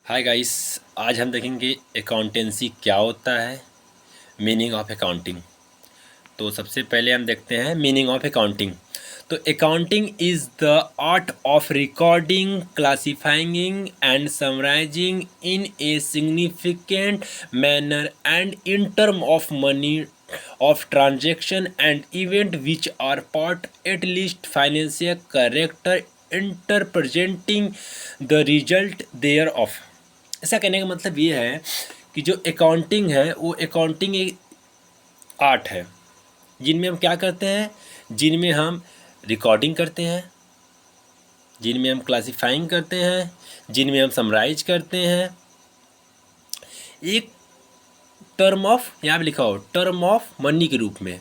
Hi guys. आज हम देखेंगे अकाउंटेंसी क्या होता है, मीनिंग ऑफ अकाउंटिंग। तो सबसे पहले हम देखते हैं मीनिंग ऑफ अकाउंटिंग। तो accounting is the art of recording, classifying and summarising in a significant manner and in term of money of transaction and event which are part at least financial character interpreting the result thereof। ऐसा कहने का मतलब ये है कि जो accounting है वो अकाउंटिंग एक आर्ट है जिनमें हम क्या करते हैं, जिनमें हम रिकॉर्डिंग करते हैं, जिनमें हम क्लासिफाइंग करते हैं, जिनमें हम समराइज करते हैं। एक टर्म ऑफ, यहाँ पे लिखा हो टर्म ऑफ मनी के रूप में,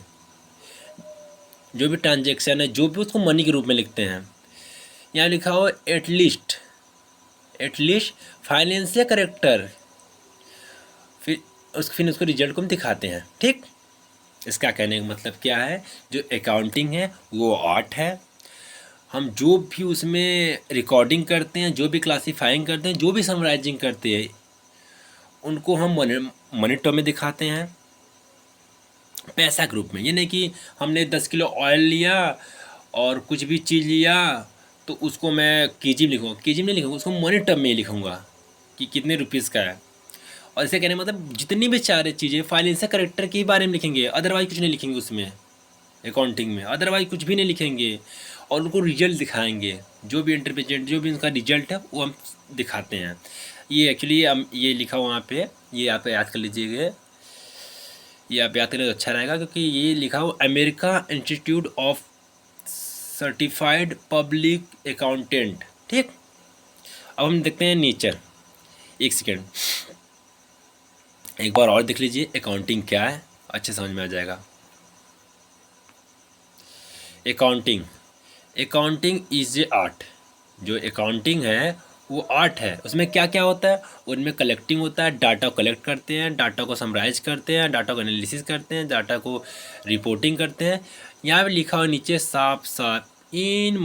जो भी ट्रांजेक्शन है जो भी उसको मनी के रूप में लिखते हैं। यहाँ लिखा हो एटलीस्ट फाइनेंशियल करेक्टर, फिर उसको रिजल्ट को हम दिखाते हैं। ठीक, इसका कहने का मतलब क्या है, जो अकाउंटिंग है वो आर्ट है। हम जो भी उसमें रिकॉर्डिंग करते हैं, जो भी क्लासीफाइंग करते हैं, जो भी समराइजिंग करते हैं, उनको हम मनी टर्म में दिखाते हैं, पैसा के रूप में। ये नहीं कि हमने 10 किलो ऑयल लिया और कुछ भी चीज़ लिया तो उसको मैं केजी में लिखूँगा, केजी में नहीं लिखूँगा, उसको मनी टर्म में ही लिखूँगा कि कितने रुपीज़ का है। और इसे कहने मतलब जितनी भी सारी चीज़ें फाइनेंशियल करेक्टर के बारे में लिखेंगे, अदरवाइज कुछ नहीं लिखेंगे उसमें अकाउंटिंग में, अदरवाइज कुछ भी नहीं लिखेंगे। और उनको रिजल्ट दिखाएंगे, जो भी इंटरप्रेजेंट, जो भी उनका रिजल्ट है वो हम दिखाते हैं। ये एक्चुअली हम ये लिखा हुआ वहाँ पे, ये आप याद कर लीजिएगा, ये आप याद करें तो अच्छा रहेगा, क्योंकि ये लिखा हुआ America institute of certified public accountant. ठीक, अब हम देखते हैं नेचर। एक सेकेंड, एक बार और देख लीजिए अकाउंटिंग क्या है, अच्छे समझ में आ जाएगा। Accounting, accounting is A art. जो अकाउंटिंग है वो आर्ट है। उसमें क्या क्या होता है, उनमें कलेक्टिंग होता है, डाटा कलेक्ट करते हैं, डाटा को समराइज करते हैं, डाटा को एनालिसिस करते हैं, डाटा को रिपोर्टिंग करते हैं। यहाँ पे लिखा हुआ नीचे साफ साफ, in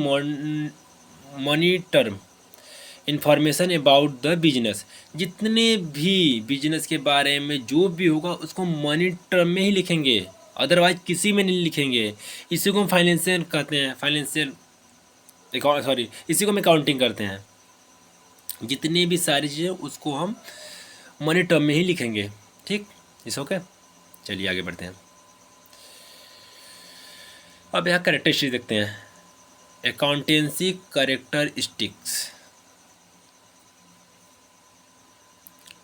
money term information about the business. जितने भी बिजनेस के बारे में जो भी होगा उसको मनी टर्म में ही लिखेंगे, अदरवाइज किसी में नहीं लिखेंगे। इसी को हम फाइनेंशियल कहते हैं, फाइनेंशियल सॉरी, इसी को हम अकाउंटिंग करते हैं। जितनी भी सारी चीज़ें उसको हम मनी टर्म में ही लिखेंगे। ठीक, इस ओके, चलिए आगे बढ़ते हैं। अब यहाँ करेक्टरिस्टिक्स देखते हैं। Accountancy characteristics.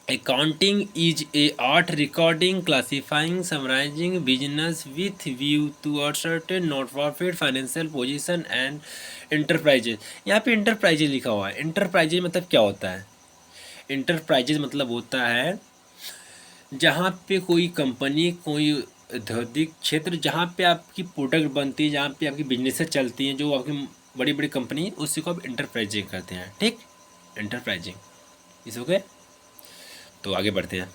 Accounting is a art recording, classifying, summarizing business with view to a certain not-for-profit financial position and enterprises। यहाँ पे enterprises लिखा हुआ है। enterprises मतलब क्या होता है? enterprises मतलब होता है जहाँ पे कोई कंपनी, कोई औद्योगिक क्षेत्र जहाँ पे आपकी प्रोडक्ट बनती है, जहाँ पे आपकी बिजनेसेस चलती हैं, जो आपकी बड़ी बड़ी कंपनी, उसी को आप इंटरप्राइजिंग करते हैं। ठीक, इंटरप्राइजिंग इस ओके। तो आगे बढ़ते हैं।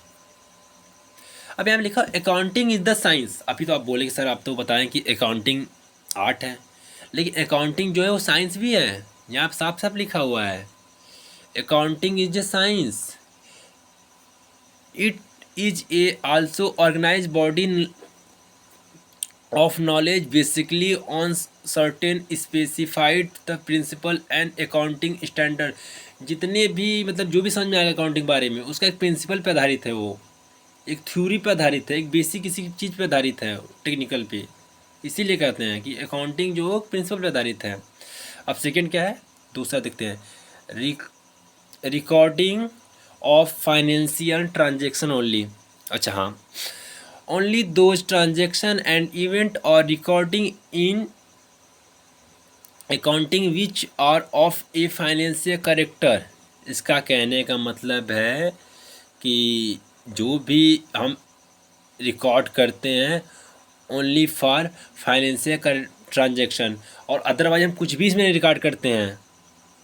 अब यहाँ लिखा अकाउंटिंग इज द साइंस। अभी तो आप बोलेंगे सर आप तो बताएं कि अकाउंटिंग आर्ट है, लेकिन अकाउंटिंग जो है वो साइंस भी है। यहाँ पे साफ साफ लिखा हुआ है accounting is a science, it is a also organise body of knowledge basically on certain specified the principle and accounting standard. जितने भी मतलब जो भी समझ में आएगा अकाउंटिंग बारे में, उसका एक प्रिंसिपल पे आधारित है, वो एक थ्योरी पे आधारित है, एक बेसिक किसी चीज़ पे आधारित है, टेक्निकल पे। इसीलिए कहते हैं कि अकाउंटिंग जो प्रिंसिपल पे आधारित है। अब सेकंड क्या है, दूसरा देखते हैं, recording of financial transaction only. अच्छा हाँ, only those transaction and event और recording in accounting which are of a financial character. इसका कहने का मतलब है कि जो भी हम रिकॉर्ड करते हैं ओनली फॉर फाइनेंशियल ट्रांजेक्शन, और अदरवाइज हम कुछ भी इसमें रिकॉर्ड करते हैं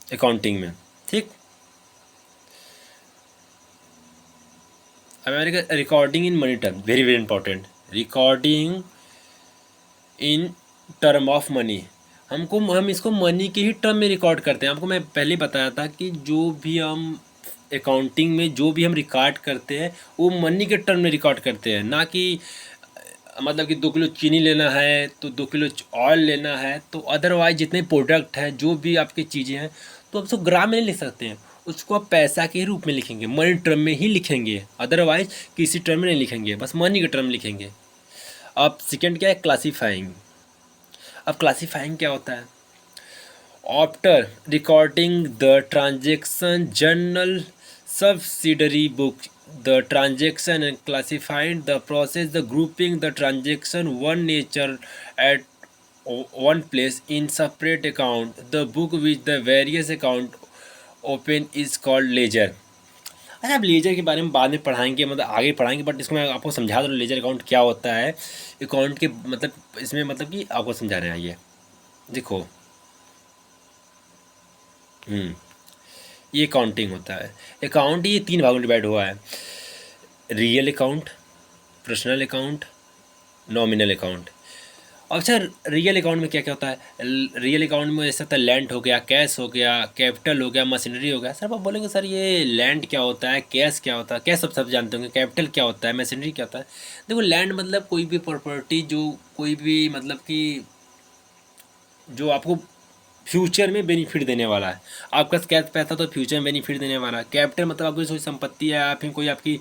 अकाउंटिंग में। ठीक, America recording in money term, very very important, recording in term of money. हम इसको मनी के ही टर्म में रिकॉर्ड करते हैं। आपको मैं पहले बताया था कि जो भी हम अकाउंटिंग में जो भी हम रिकॉर्ड करते हैं वो मनी के टर्म में रिकॉर्ड करते हैं, ना कि मतलब कि 2 किलो चीनी लेना है तो 2 किलो ऑयल लेना है। तो अदरवाइज जितने प्रोडक्ट हैं, जो भी आपकी चीज़ें हैं, तो आप उसको ग्राम में नहीं लिख सकते हैं, उसको आप पैसा के रूप में लिखेंगे, मनी टर्म में ही लिखेंगे, अदरवाइज किसी टर्म में नहीं लिखेंगे, बस मनी के टर्म में लिखेंगे। अब सेकेंड क्या है, क्लासीफाइंग। अब क्लासीफाइंग क्या होता है, after recording the transaction journal subsidiary book the transaction and classified the process the grouping the transaction one nature at one place in separate account the book with the various account open is called ledger। अच्छा, अब laser के बारे में बाद में पढ़ाएंगे, मतलब आगे पढ़ाएंगे, बट इसको मैं आपको समझा दूँ लेजर अकाउंट क्या होता है। अकाउंट के मतलब इसमें मतलब कि आपको समझा रहे हैं, आइए देखो। ये अकाउंटिंग होता है। अकाउंट ये 3 भागों में डिवाइड हुआ है, real account, personal account, nominal account. अच्छा, रियल अकाउंट में क्या क्या होता है, रियल अकाउंट में जैसे होता है लैंड हो गया, कैश हो गया, कैपिटल हो गया, मशीनरी हो गया। सर आप बोलेंगे सर ये लैंड क्या होता है, कैश क्या होता है, कैश सब जानते होंगे, कैपिटल क्या होता है, मशीनरी क्या होता है। देखो लैंड मतलब कोई भी प्रॉपर्टी जो कोई भी मतलब कि जो आपको फ्यूचर में बेनिफिट देने वाला है। आपका कैश पैसा तो फ्यूचर में बेनिफिट देने वाला है। कैपिटल मतलब आपकी कोई संपत्ति है या फिर कोई आपकी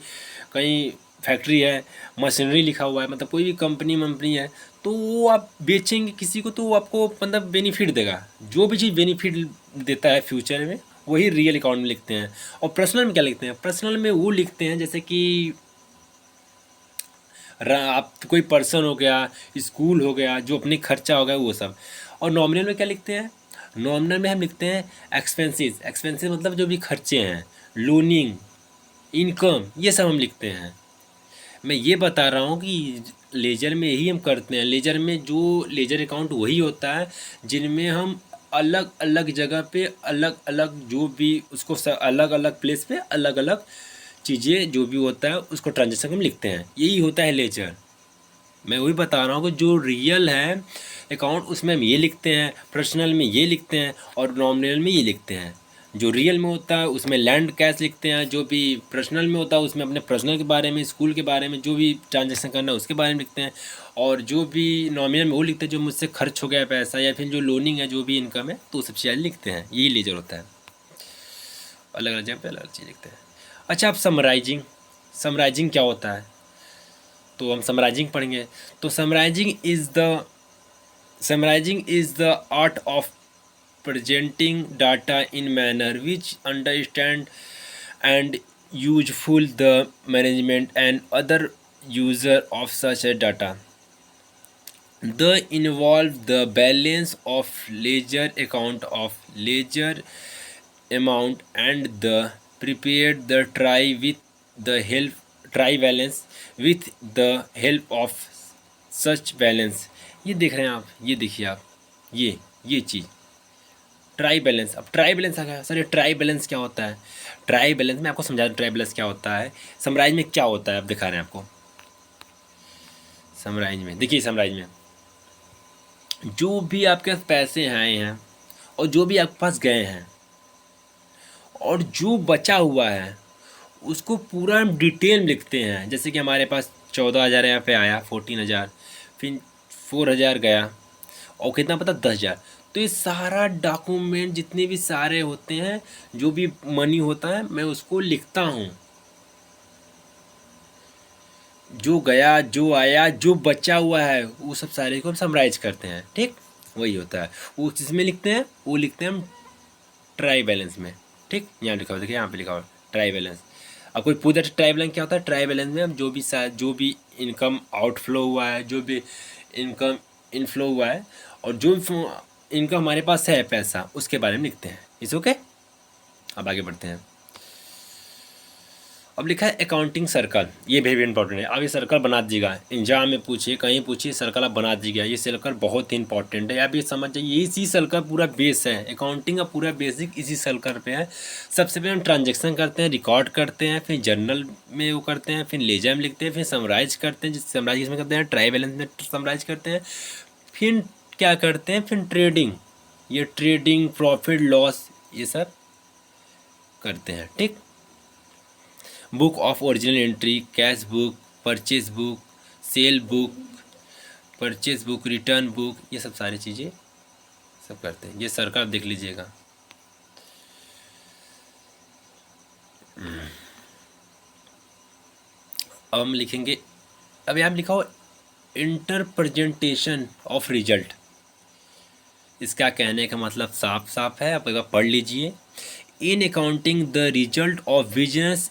कहीं फैक्ट्री है, मशीनरी लिखा हुआ है, मतलब कोई भी कंपनी वंपनी है, तो वो आप बेचेंगे किसी को तो वो आपको मतलब बेनिफिट देगा। जो भी चीज़ बेनिफिट देता है फ्यूचर में वही रियल अकाउंट में लिखते हैं। और पर्सनल में क्या लिखते हैं, पर्सनल में वो लिखते हैं जैसे कि आप कोई पर्सन हो गया, स्कूल हो गया, जो अपने खर्चा हो गया वो सब। और नॉमिनल में क्या लिखते हैं, नॉमिनल में हम लिखते हैं एक्सपेंसेस। एक्सपेंसेस मतलब जो भी खर्चे हैं, लोनिंग, इनकम, ये सब हम लिखते हैं। मैं ये बता रहा हूँ कि लेजर में यही हम करते हैं। लेजर में जो लेजर अकाउंट वही होता है जिनमें हम अलग अलग जगह पे अलग अलग जो भी उसको अलग अलग प्लेस पे अलग अलग चीज़ें जो भी होता है उसको ट्रांजेक्शन हम लिखते हैं, यही होता है लेजर। मैं वही बता रहा हूँ कि जो रियल है अकाउंट उसमें हम ये लिखते हैं, पर्सनल में ये लिखते हैं और नॉमिनल में ये लिखते हैं। जो रियल में होता है उसमें लैंड कैश लिखते हैं, जो भी पर्सनल में होता है उसमें अपने पर्सनल के बारे में, स्कूल के बारे में, जो भी ट्रांजेक्शन करना है उसके बारे में लिखते हैं। और जो भी नॉमिनल में वो लिखते हैं जो मुझसे खर्च हो गया पैसा या फिर जो लोनिंग है, जो भी इनकम है, तो सब चीज़ें लिखते हैं। यही लेजर होता है, अलग अलग जगह पर अलग अलग चीज़ लिखते हैं। अच्छा, अब समराइजिंग। समराइजिंग क्या होता है, तो हम समराइजिंग पढ़ेंगे। तो summarising is the art of presenting data in manner which understand and useful the management and other user of such a data. The involve the balance of ledger account of ledger amount and the prepared the try balance with the help of such balance। ये देख रहे हैं आप, ये देखिए आप, ये चीज़ try balance. अब ट्राई बैलेंस आ गया सर, ये ट्राई बैलेंस क्या होता है। ट्राई बैलेंस में आपको समझा दूँ ट्राई बैलेंस क्या होता है। समराइज में क्या होता है अब दिखा रहे हैं आपको। समराइज में देखिए, समराइज में जो भी आपके पास पैसे आए हैं और जो भी आपके पास गए हैं और जो बचा हुआ है उसको पूरा हम डिटेल में लिखते हैं। जैसे कि हमारे पास 14,000 यहाँ पे आया, 14,000, फिर 4,000 गया और कितना पता 10,000। तो ये सारा डॉक्यूमेंट जितने भी सारे होते हैं, जो भी मनी होता है, मैं उसको लिखता हूँ। जो गया, जो आया, जो बचा हुआ है, वो सब सारे को हम समराइज करते हैं। ठीक, वही होता है। वो जिसमें लिखते हैं वो लिखते हैं हम ट्राई बैलेंस में। ठीक, यहाँ लिखा हुआ देखिए, यहाँ पे लिखा हुआ ट्राई बैलेंस। अब कोई पूछा ट्राई बैलेंस क्या होता है। ट्राई बैलेंस में हम जो भी इनकम आउटफ्लो हुआ है, जो भी इनकम इनफ्लो हुआ है और जो इनकम हमारे पास है पैसा, उसके बारे में लिखते हैं। इस ओके, अब आगे बढ़ते हैं। अब लिखा है अकाउंटिंग सर्कल, ये वेरी इंपॉर्टेंट है। अब ये सर्कल बना दीजिएगा, एग्जाम में पूछिए, कहीं पूछिए, सर्कल आप बना दीजिएगा। ये सर्कल बहुत ही इंपॉर्टेंट है, आप ये समझ जाइए। इसी सर्कल पूरा बेस है, अकाउंटिंग का पूरा बेसिक इसी सर्कल पे है। सबसे पहले हम ट्रांजेक्शन करते हैं, रिकॉर्ड करते हैं, फिर जर्नल में वो करते हैं, फिर लेजर में लिखते हैं, फिर समराइज करते हैं। जिस समराइज इसमें करते हैं, ट्राई बैलेंस में समराइज करते हैं, फिर क्या करते हैं, फिर ट्रेडिंग, ये ट्रेडिंग, प्रॉफिट लॉस, ये सब करते हैं। ठीक, book of original entry, cash book, purchase book, cell book, purchase book, return book, ये सब सारी चीज़ें सब करते हैं। ये सरकार देख लीजिएगा। अब हम लिखेंगे, अब यहाँ लिखा हो इंटरप्रेजेंटेशन ऑफ रिजल्ट। इसका कहने का मतलब साफ साफ है, आप एक बार पढ़ लीजिए। In accounting the result of business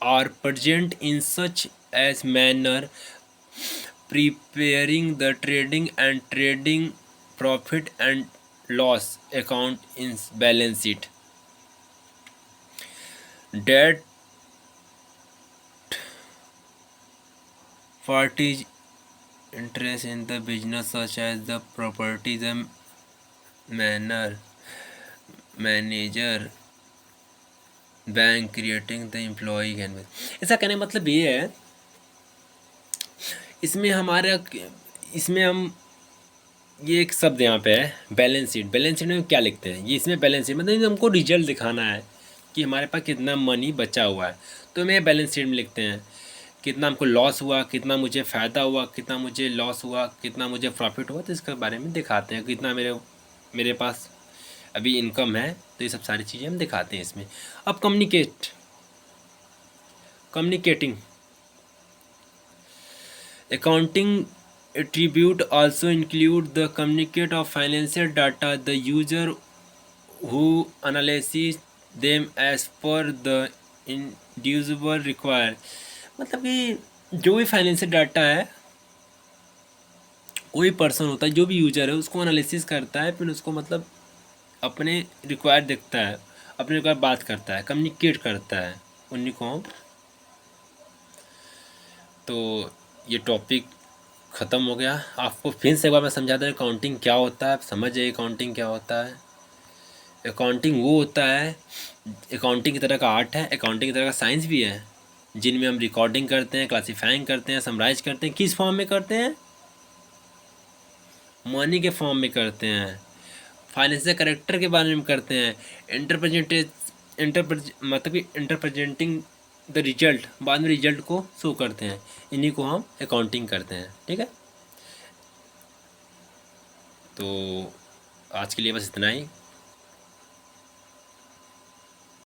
are present in such as manner preparing the trading and trading profit and loss account in balance sheet that parties interest in the business such as the property, the manor manager, bank, creating the employee can। ऐसा कहने का मतलब ये है, इसमें हमारा, इसमें हम, ये एक शब्द यहाँ पे है बैलेंस शीट। बैलेंस शीट में क्या लिखते हैं, ये इसमें बैलेंस शीट मतलब हमको रिजल्ट दिखाना है कि हमारे पास कितना मनी बचा हुआ है, तो मैं बैलेंस शीट में लिखते हैं कितना हमको लॉस हुआ, कितना मुझे फ़ायदा हुआ, कितना मुझे लॉस हुआ, कितना मुझे प्रॉफिट हुआ, तो इसके बारे में दिखाते हैं। कितना मेरे पास अभी इनकम है, तो ये सब सारी चीज़ें हम दिखाते हैं इसमें। अब communicating accounting attribute also include the communicate of financial data, the user who analyzes them as per the individual require। मतलब कि जो भी फाइनेंशियल डाटा है, कोई पर्सन होता है, जो भी यूजर है उसको एनालिसिस करता है, फिर उसको मतलब अपने रिक्वायर देखता है, अपने रिक्वायर बात करता है, कम्युनिकेट करता है उन्हीं को। तो ये टॉपिक ख़त्म हो गया। आपको फिर से एक बार मैं समझा दूँ अकाउंटिंग क्या होता है, आप समझ जाइए अकाउंटिंग क्या होता है। अकाउंटिंग वो होता है, अकाउंटिंग की तरह का आर्ट है, अकाउंटिंग की तरह का साइंस भी है, जिनमें हम रिकॉर्डिंग करते हैं, क्लासीफाइंग करते हैं, समराइज करते हैं। किस फॉर्म में करते हैं? मनी के फॉर्म में करते हैं। फाइनेंशियल करेक्टर के बारे में करते हैं। मतलब कि इंटरप्रेजेंटिंग द रिजल्ट, बाद में रिजल्ट को शो करते हैं, इन्हीं को हम अकाउंटिंग करते हैं। ठीक है, तो आज के लिए बस इतना ही।